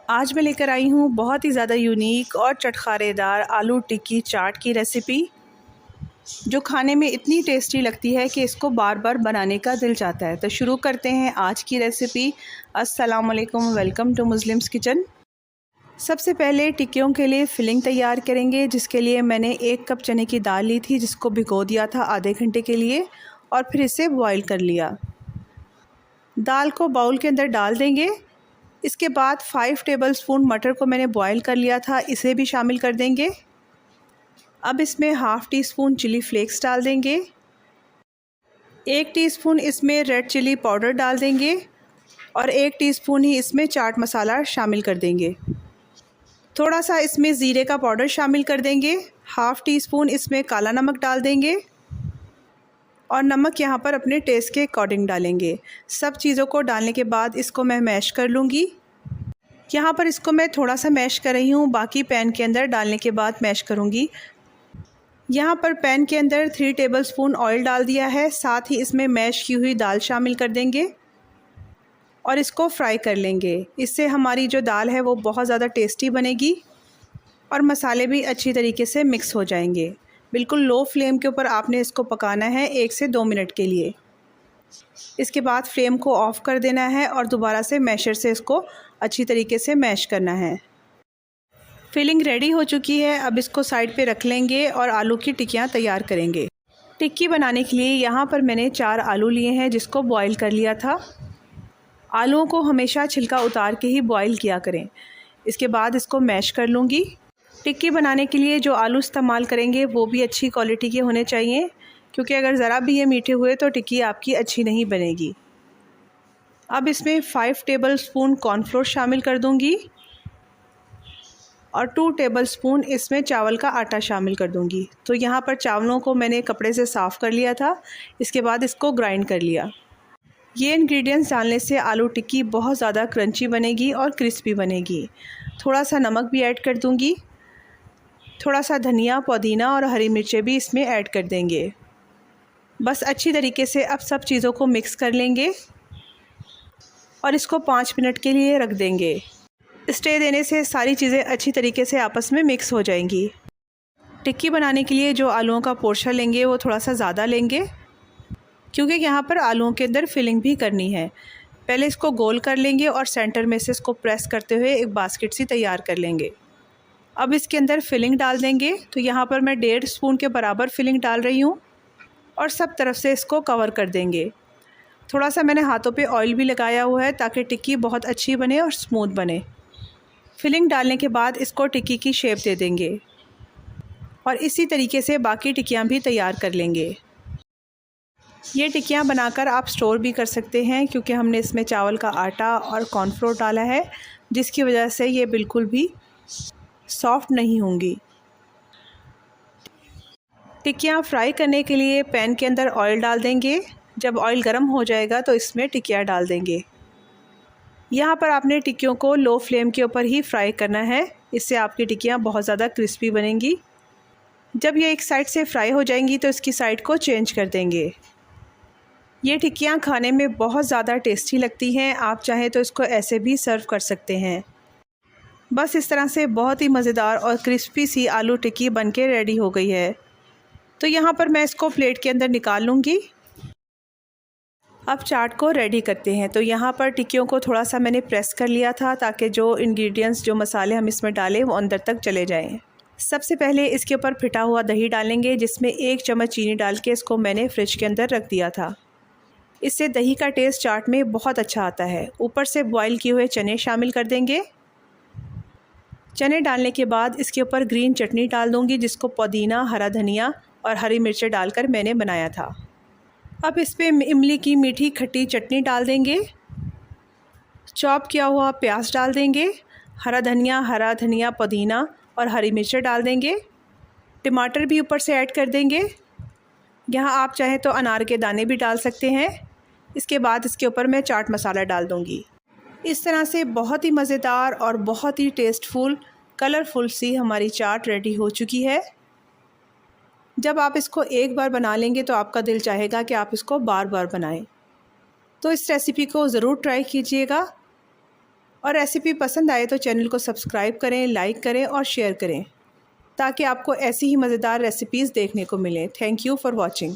आज मैं लेकर आई हूँ बहुत ही ज़्यादा यूनिक और चटखारेदार आलू टिक्की चाट की रेसिपी, जो खाने में इतनी टेस्टी लगती है कि इसको बार बार बनाने का दिल चाहता है। तो शुरू करते हैं आज की रेसिपी। अस्सलाम वालेकुम, वेलकम टू मुस्लिम्स किचन। सबसे पहले टिक्कियों के लिए फ़िलिंग तैयार करेंगे, जिसके लिए मैंने 1 कप चने की दाल ली थी, जिसको भिगो दिया था आधे घंटे के लिए और फिर इसे बॉईल कर लिया। दाल को बाउल के अंदर डाल देंगे। इसके बाद 5 टेबलस्पून मटर को मैंने बॉईल कर लिया था, इसे भी शामिल कर देंगे। अब इसमें half teaspoon chilli flakes डाल देंगे। 1 टीस्पून इसमें रेड चिली पाउडर डाल देंगे और 1 टीस्पून ही इसमें चाट मसाला शामिल कर देंगे। थोड़ा सा इसमें ज़ीरे का पाउडर शामिल कर देंगे। हाफ़ टी स्पून इसमें काला नमक डाल देंगे और नमक यहाँ पर अपने टेस्ट के अकॉर्डिंग डालेंगे। सब चीज़ों को डालने के बाद इसको मैं मैश कर लूँगी। यहाँ पर इसको मैं थोड़ा सा मैश कर रही हूँ, बाकी पैन के अंदर डालने के बाद मैश करूँगी। यहाँ पर पैन के अंदर 3 टेबलस्पून ऑयल डाल दिया है, साथ ही इसमें मैश की हुई दाल शामिल कर देंगे और इसको फ्राई कर लेंगे। इससे हमारी जो दाल है वो बहुत ज़्यादा टेस्टी बनेगी और मसाले भी अच्छी तरीके से मिक्स हो जाएंगे। बिल्कुल लो फ्लेम के ऊपर आपने इसको पकाना है 1 से 2 मिनट के लिए। इसके बाद फ्लेम को ऑफ़ कर देना है और दोबारा से मैशर से इसको अच्छी तरीके से मैश करना है। फिलिंग रेडी हो चुकी है। अब इसको साइड पे रख लेंगे और आलू की टिक्कियाँ तैयार करेंगे। टिक्की बनाने के लिए यहाँ पर मैंने 4 आलू लिए हैं, जिसको बॉईल कर लिया था। आलूओं को हमेशा छिलका उतार के ही बॉईल किया करें। इसके बाद इसको मैश कर लूँगी। टिक्की बनाने के लिए जो आलू इस्तेमाल करेंगे वो भी अच्छी क्वालिटी के होने चाहिए, क्योंकि अगर ज़रा भी ये मीठे हुए तो टिक्की आपकी अच्छी नहीं बनेगी। अब इसमें 5 टेबलस्पून कॉर्नफ्लोर शामिल कर दूंगी और 2 टेबलस्पून इसमें चावल का आटा शामिल कर दूंगी। तो यहाँ पर चावलों को मैंने कपड़े से साफ़ कर लिया था। इसके बाद इसको ग्राइंड कर लिया। ये इंग्रेडिएंट्स डालने से आलू टिक्की बहुत ज़्यादा क्रंची बनेगी और क्रिस्पी बनेगी। थोड़ा सा नमक भी ऐड कर दूँगी। थोड़ा सा धनिया, पुदीना और हरी मिर्चें भी इसमें ऐड कर देंगे। बस अच्छी तरीके से अब सब चीज़ों को मिक्स कर लेंगे और इसको 5 मिनट के लिए रख देंगे। स्टे देने से सारी चीज़ें अच्छी तरीके से आपस में मिक्स हो जाएंगी। टिक्की बनाने के लिए जो आलूओं का पोर्शन लेंगे वो थोड़ा सा ज़्यादा लेंगे, क्योंकि यहाँ पर आलूओं के अंदर फिलिंग भी करनी है। पहले इसको गोल कर लेंगे और सेंटर में से इसको प्रेस करते हुए एक बास्केट सी तैयार कर लेंगे। अब इसके अंदर फिलिंग डाल देंगे। तो यहाँ पर मैं 1.5 स्पून के बराबर फिलिंग डाल रही हूँ और सब तरफ से इसको कवर कर देंगे। थोड़ा सा मैंने हाथों पे ऑयल भी लगाया हुआ है, ताकि टिक्की बहुत अच्छी बने और स्मूथ बने। फिलिंग डालने के बाद इसको टिक्की की शेप दे देंगे और इसी तरीके से बाकी टिक्कियाँ भी तैयार कर लेंगे। ये टिक्कियाँ बनाकर आप स्टोर भी कर सकते हैं, क्योंकि हमने इसमें चावल का आटा और कॉर्नफ्लोर डाला है, जिसकी वजह से ये बिल्कुल भी सॉफ्ट नहीं होंगी। टिक्कियाँ फ्राई करने के लिए पैन के अंदर ऑयल डाल देंगे। जब ऑयल गर्म हो जाएगा तो इसमें टिक्कियाँ डाल देंगे। यहाँ पर आपने टिक्कियों को लो फ्लेम के ऊपर ही फ्राई करना है, इससे आपकी टिक्कियाँ बहुत ज़्यादा क्रिस्पी बनेंगी। जब ये एक साइड से फ्राई हो जाएंगी तो इसकी साइड को चेंज कर देंगे। ये टिक्कियाँ खाने में बहुत ज़्यादा टेस्टी लगती हैं। आप चाहें तो इसको ऐसे भी सर्व कर सकते हैं। बस इस तरह से बहुत ही मज़ेदार और क्रिस्पी सी आलू टिक्की बनके रेडी हो गई है। तो यहाँ पर मैं इसको प्लेट के अंदर निकाल लूँगी। अब चाट को रेडी करते हैं। तो यहाँ पर टिक्कियों को थोड़ा सा मैंने प्रेस कर लिया था, ताकि जो इंग्रेडिएंट्स, जो मसाले हम इसमें डालें वो अंदर तक चले जाएं। सबसे पहले इसके ऊपर फिटा हुआ दही डालेंगे, जिसमें 1 चम्मच चीनी डाल के इसको मैंने फ्रिज के अंदर रख दिया था। इससे दही का टेस्ट चाट में बहुत अच्छा आता है। ऊपर से बॉईल किए हुए चने शामिल कर देंगे। चने डालने के बाद इसके ऊपर ग्रीन चटनी डाल दूँगी, जिसको पुदीना, हरा धनिया और हरी मिर्चें डालकर मैंने बनाया था। अब इस पर इमली की मीठी खट्टी चटनी डाल देंगे। चॉप किया हुआ प्याज डाल देंगे। हरा धनिया, पुदीना और हरी मिर्चें डाल देंगे। टमाटर भी ऊपर से ऐड कर देंगे। यहाँ आप चाहें तो अनार के दाने भी डाल सकते हैं। इसके बाद इसके ऊपर मैं चाट मसाला डाल दूँगी। इस तरह से बहुत ही मज़ेदार और बहुत ही टेस्टफुल, कलरफुल सी हमारी चाट रेडी हो चुकी है। जब आप इसको एक बार बना लेंगे तो आपका दिल चाहेगा कि आप इसको बार बार बनाएं। तो इस रेसिपी को ज़रूर ट्राई कीजिएगा। और रेसिपी पसंद आए तो चैनल को सब्सक्राइब करें, लाइक करें और शेयर करें ताकि आपको ऐसी ही मज़ेदार रेसिपीज़ देखने को मिलें। Thank you for watching.